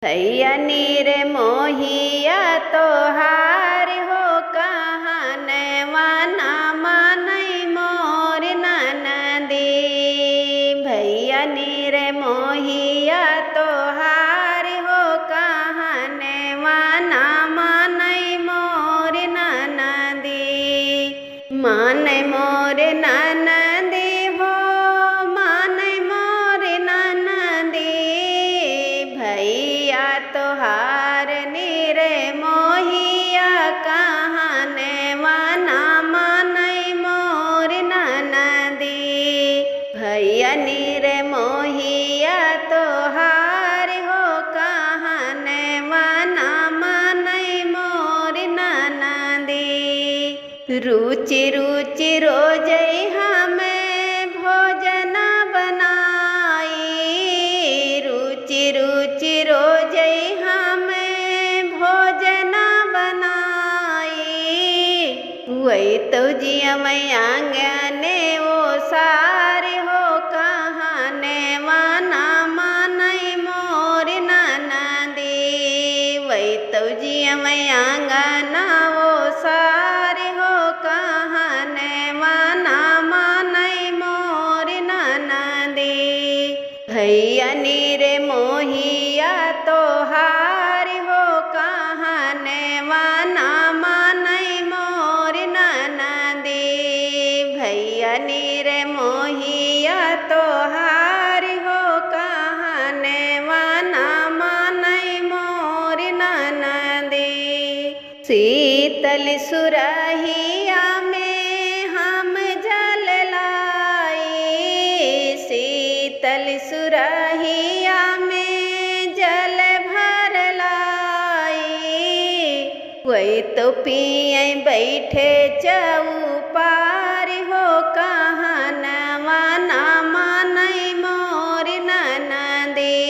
थैया नीर मोहिया तोहार हो कहनवा ना मानई मोर ननदी। भैया नीर मोहिया तोहार हो कहनवा ना मानई मोर ननदी। मानई मोर ननदी हो मानई मोर ननदी। भैया तोहार नीर मोहिया कहनवा ना मानई मोर ननदी। भैया नीर मोहिया तोहार हो कहनवा ना मानई मोर ननदी। रुचि रुचि रोजई हमें भोजन बनाई। रुचि रुचि रोजई हमें भोजन बनाई। वही तो जिया मैं आंगने वो सारे हो कहनवा ना मानई मोर ननदी। वही तो जिया मैं आंगना वो सारे हो कहनवा ना मानई मोर ननदी। भैया नीर मोहिया तोहार हो कहनवा ना मानई मोर ननदी। भैया नीर मोहिया तोहार हो कहनवा ना मानई मोर ननदी। शीतल सुरहिया में हम जल लाई। शीतल सुरहिया में जल भर लाई। वही तो पिए बैठे चौपार हो कहनवा ना मानई मोर ननदी।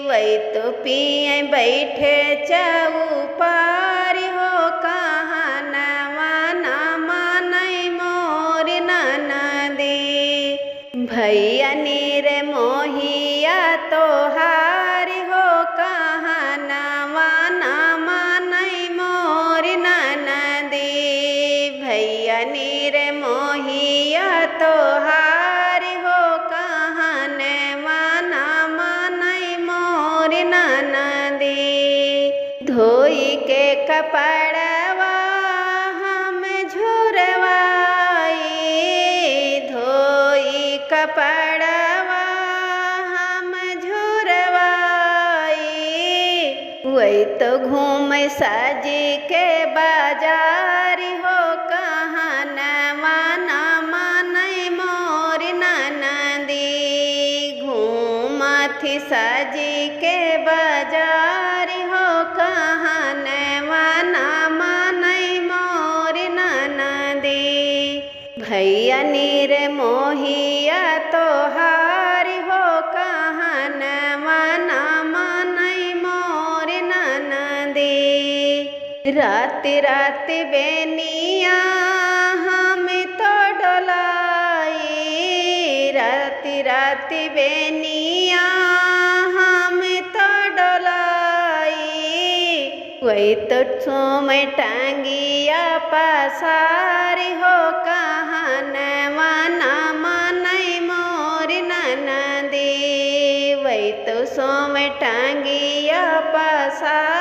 वही तो पिए बैठे चौपार हो कहनवा ना मानई मोर ननदी। भैया नीर मोहिया तोहार हो कहनवा ना मानई मोर ननदी। भैया नीर मोहिया तोहार हो कहनवा ना मानई मोर ननदी। धोई के कपड़वा हम झुरवाई। धोई कपड़वा हम झुरवाई। वही तो घूम साजी के बाजार हो कहनवा ना मानई मोर ननदी। घूमथी साजी के बाजार हो कहनवा ना मानई मोर ननदी। भैया नीर मोहिया तोहार हो कहनवा ना मानई मोर ननदी। राति राति बेनिया हम तो डोलाई। राति राति बेनिया हम तो डोलाई। वही तो सोम टांगिया पसार हो कहनवा ना मानई मोर ननदी। वही तो सोम टांगिया पसार